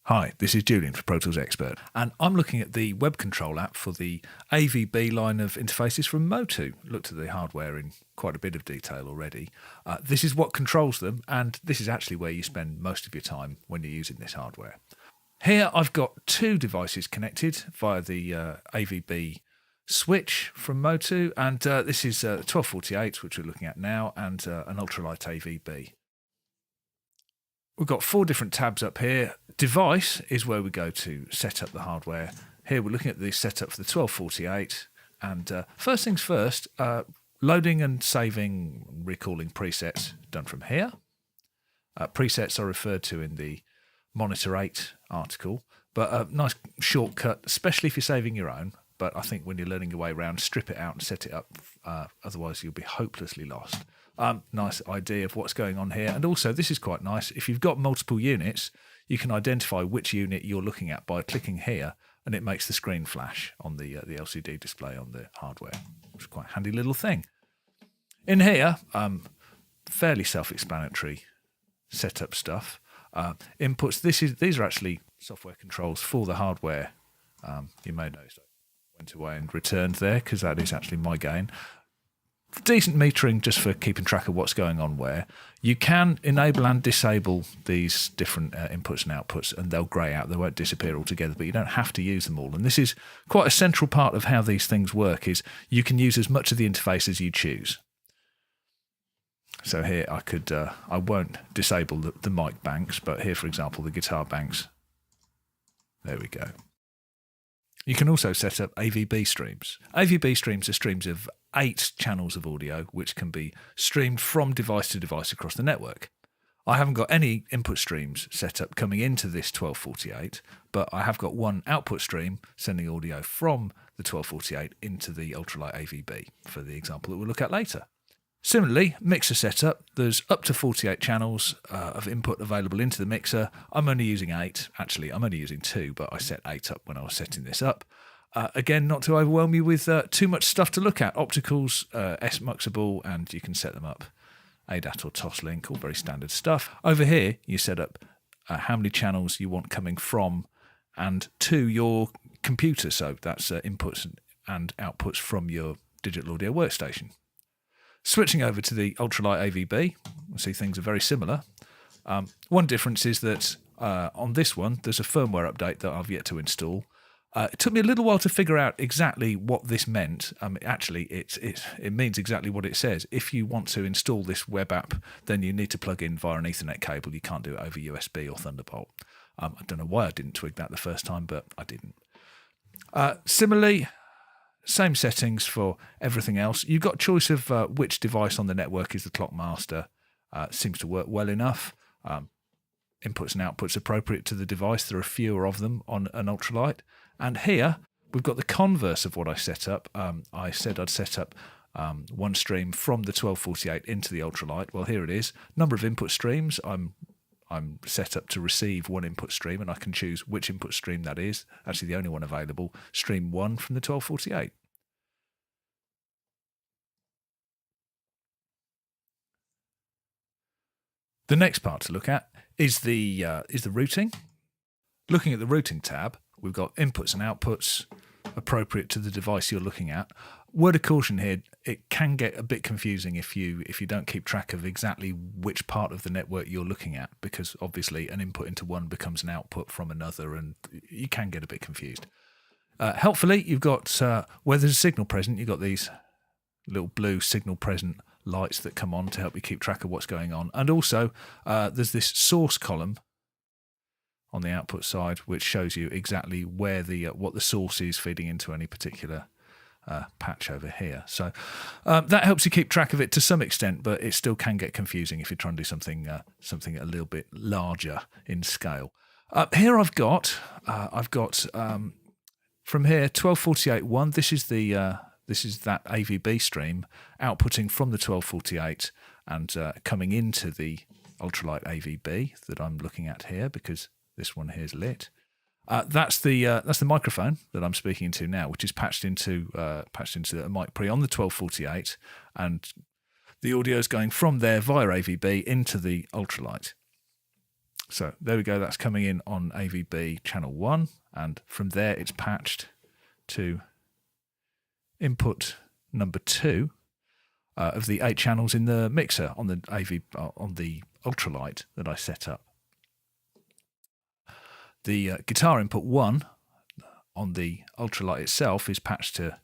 Hi, this is Julian for Pro Tools Expert, and I'm looking at the web control app for the AVB line of interfaces from MOTU. Looked at the hardware in quite a bit of detail already. This is what controls them, and this is actually where you spend most of your time when you're using this hardware. Here I've got two devices connected via the AVB switch from MOTU, and this is 1248, which we're looking at now, and an ultralight AVB. We've got four different tabs up here. Device is where we go to set up the hardware. Here we're looking at the setup for the 1248. And first things first, loading and saving, recalling presets done from here. Presets are referred to in the Monitor 8 article, but a nice shortcut, especially if you're saving your own. But I think when you're learning your way around, strip it out and set it up. Otherwise, you'll be hopelessly lost. Nice idea of what's going on here. And also, this is quite nice. If you've got multiple units, you can identify which unit you're looking at by clicking here, and it makes the screen flash on the LCD display on the hardware, which is quite a handy little thing. In here, fairly self-explanatory setup stuff. Inputs. These are actually software controls for the hardware. You may notice I went away and returned there because that is actually my gain. Decent metering just for keeping track of what's going on where. You can enable and disable these different inputs and outputs, and they'll grey out. They won't disappear altogether, but you don't have to use them all. And this is quite a central part of how these things work, is you can use as much of the interface as you choose. So here I won't disable the mic banks, but here, for example, the guitar banks. There we go. You can also set up AVB streams. AVB streams are streams of 8 channels of audio which can be streamed from device to device across the network. I haven't got any input streams set up coming into this 1248, but I have got one output stream sending audio from the 1248 into the ultralight AVB for the example that we'll look at later. Similarly, mixer setup, there's up to 48 channels of input available into the mixer. I'm only using 8. Actually, I'm only using 2, but I set 8 up when I was setting this up. Again, not to overwhelm you with too much stuff to look at. Opticals, S-Muxable, and you can set them up ADAT or Toslink, all very standard stuff. Over here, you set up how many channels you want coming from and to your computer. So that's inputs and outputs from your digital audio workstation. Switching over to the ultralight AVB, we'll see things are very similar. One difference is that on this one, there's a firmware update that I've yet to install. It took me a little while to figure out exactly what this meant. Actually, it means exactly what it says. If you want to install this web app, then you need to plug in via an Ethernet cable. You can't do it over USB or Thunderbolt. I don't know why I didn't twig that the first time, but I didn't. Similarly, same settings for everything else. You've got choice of which device on the network is the clock master. Seems to work well enough. Inputs and outputs appropriate to the device. There are fewer of them on an ultralight. And here we've got the converse of what I set up. I said I'd set up one stream from the 1248 into the ultralight. Well, here it is. Number of input streams. I'm set up to receive one input stream, and I can choose which input stream that is. Actually, the only one available, stream 1 from the 1248. The next part to look at is the routing. Looking at the routing tab, we've got inputs and outputs appropriate to the device you're looking at. Word of caution here, it can get a bit confusing if you don't keep track of exactly which part of the network you're looking at, because obviously an input into one becomes an output from another, and you can get a bit confused. Helpfully, you've got, where there's a signal present, you've got these little blue signal present lights that come on to help you keep track of what's going on. And also, there's this source column on the output side, which shows you exactly where what the source is feeding into any particular patch over here. So that helps you keep track of it to some extent, but it still can get confusing if you're trying to do something a little bit larger in scale. Here I've got from here 1248.1. This is that AVB stream outputting from the 1248 and coming into the ultralight AVB that I'm looking at here, because this one here is lit. That's the microphone that I'm speaking into now, which is patched into a mic pre on the 1248, and the audio is going from there via AVB into the ultralight. So there we go. That's coming in on AVB channel 1, and from there it's patched to input number 2 of the 8 channels in the mixer on the on the ultralight that I set up. The guitar input 1 on the ultralight itself is patched to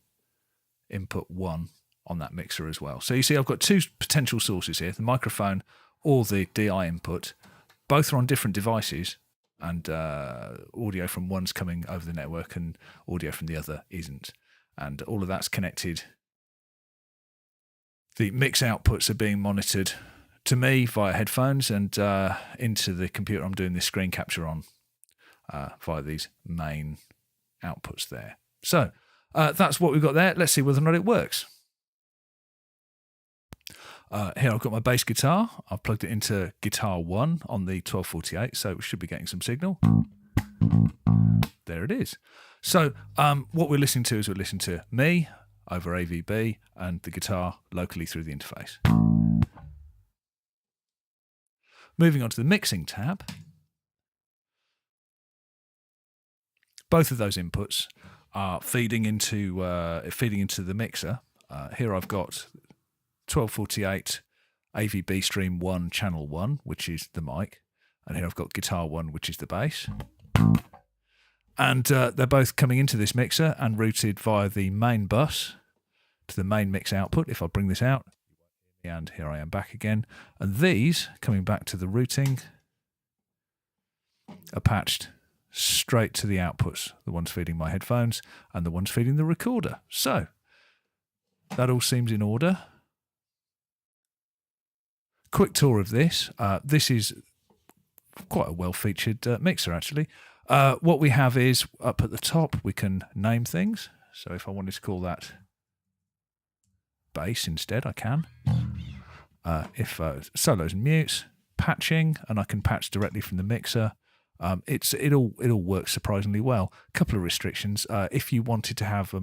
input 1 on that mixer as well. So you see I've got 2 potential sources here, the microphone or the DI input. Both are on different devices, and audio from one's coming over the network and audio from the other isn't. And all of that's connected. The mix outputs are being monitored to me via headphones and into the computer I'm doing this screen capture on. Via these main outputs there. So that's what we've got there. Let's see whether or not it works. Here I've got my bass guitar. I've plugged it into guitar 1 on the 1248, so we should be getting some signal. There it is. So what we're listening to is we're listening to me over AVB and the guitar locally through the interface. Moving on to the mixing tab. Both of those inputs are feeding into the mixer. Here I've got 1248 AVB stream 1 channel 1, which is the mic, and here I've got guitar 1, which is the bass. And they're both coming into this mixer and routed via the main bus to the main mix output. If I bring this out, and here I am back again, and these coming back to the routing are patched straight to the outputs, the ones feeding my headphones and the ones feeding the recorder. So that all seems in order. Quick tour of this. This is quite a well-featured mixer, actually. What we have is, up at the top, we can name things. So if I wanted to call that bass instead, I can. If solos and mutes, patching, and I can patch directly from the mixer. It all works surprisingly well. A couple of restrictions. If you wanted to have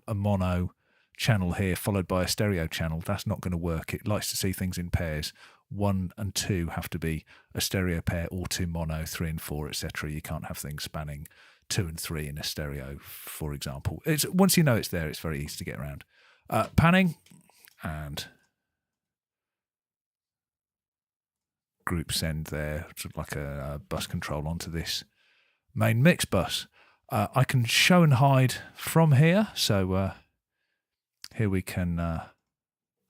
a mono channel here followed by a stereo channel, that's not going to work. It likes to see things in pairs. 1 and 2 have to be a stereo pair, or 2 mono, 3 and 4, etc. You can't have things spanning 2 and 3 in a stereo, for example. Once you know it's there, it's very easy to get around. Panning and group send there, sort of like a bus control onto this main mix bus. I can show and hide from here. So here we can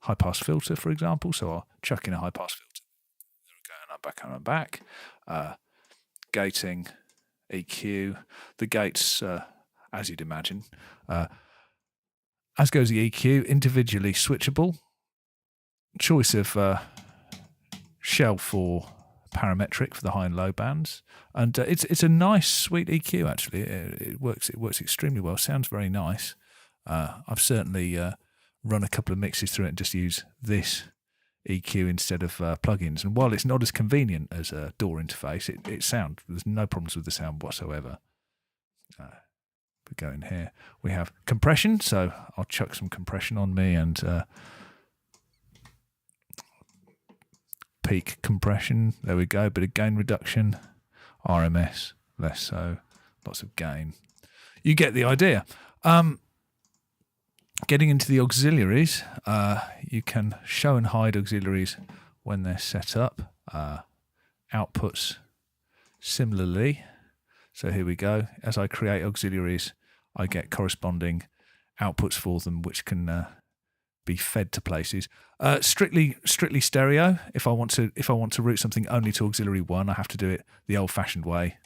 high pass filter, for example. So I'll chuck in a high pass filter. There we go, and I'm back. Gating, EQ. The gates, as you'd imagine, as goes the EQ, individually switchable. Choice of shell for parametric for the high and low bands, and it's a nice, sweet EQ. Actually, it works extremely well. Sounds very nice. I've certainly run a couple of mixes through it and just use this EQ instead of plugins. And while it's not as convenient as a DAW interface, it sounds, there's no problems with the sound whatsoever. We go in here. We have compression, so I'll chuck some compression on me and peak compression. There we go. Bit of gain reduction. RMS, less so. Lots of gain. You get the idea. Getting into the auxiliaries, you can show and hide auxiliaries when they're set up. Outputs similarly. So here we go. As I create auxiliaries, I get corresponding outputs for them, which can be fed to places. Strictly stereo. If I want to route something only to auxiliary 1, I have to do it the old-fashioned way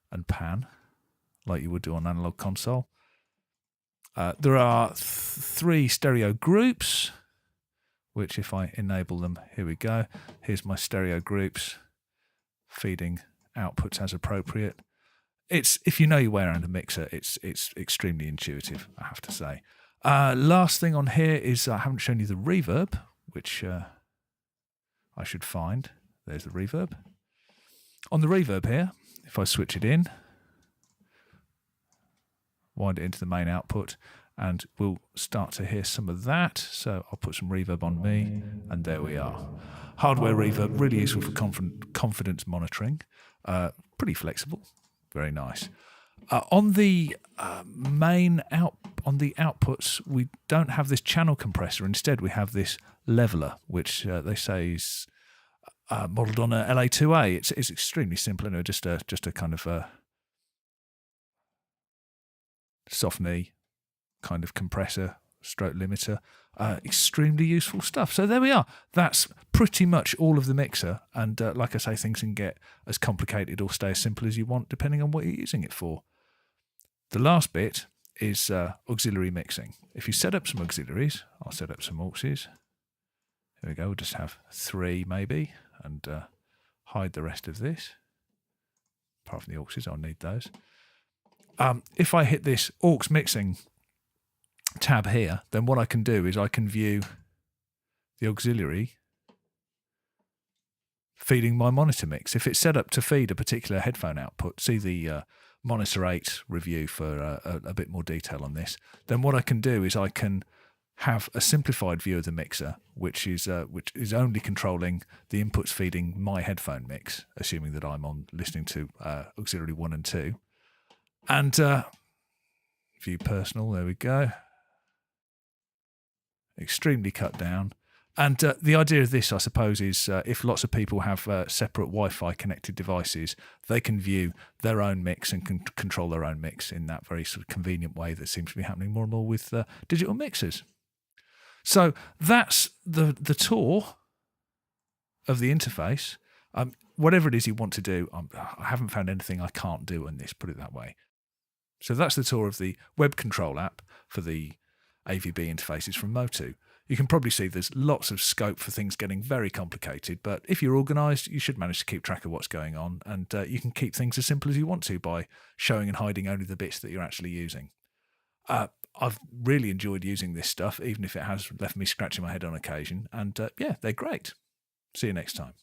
and pan, like you would do on analog console. There are 3 stereo groups, which if I enable them, here we go. Here's my stereo groups, feeding outputs as appropriate. If you know your way around a mixer, it's extremely intuitive, I have to say. Last thing on here is I haven't shown you the reverb, which I should find. There's the reverb. On the reverb here, if I switch it in, wind it into the main output, and we'll start to hear some of that. So I'll put some reverb on me, and there we are. Hardware reverb, really useful for confidence monitoring. Pretty flexible, very nice. On the outputs, we don't have this channel compressor. Instead, we have this leveler, which they say is modelled on a LA2A. It's extremely simple, anyway, just a kind of soft knee kind of compressor, stroke limiter. Extremely useful stuff. So there we are. That's pretty much all of the mixer. And like I say, things can get as complicated or stay as simple as you want, depending on what you're using it for. The last bit is auxiliary mixing. If you set up some auxiliaries, I'll set up some auxes. Here we go. We'll just have 3 maybe, and hide the rest of this. Apart from the auxes, I'll need those. If I hit this aux mixing tab here, then what I can do is I can view the auxiliary feeding my monitor mix. If it's set up to feed a particular headphone output, see the Monitor 8 review for a bit more detail on this, then what I can do is I can have a simplified view of the mixer, which is only controlling the inputs feeding my headphone mix, assuming that I'm listening to auxiliary 1 and 2. And view personal, there we go. Extremely cut down. And the idea of this, I suppose, is if lots of people have separate Wi-Fi connected devices, they can view their own mix and can control their own mix in that very sort of convenient way that seems to be happening more and more with digital mixers. So that's the tour of the interface. Whatever it is you want to do, I haven't found anything I can't do on this, put it that way. So that's the tour of the web control app for the AVB interfaces from MOTU. You can probably see there's lots of scope for things getting very complicated, but if you're organised, you should manage to keep track of what's going on, and you can keep things as simple as you want to by showing and hiding only the bits that you're actually using. I've really enjoyed using this stuff, even if it has left me scratching my head on occasion, and yeah, they're great. See you next time.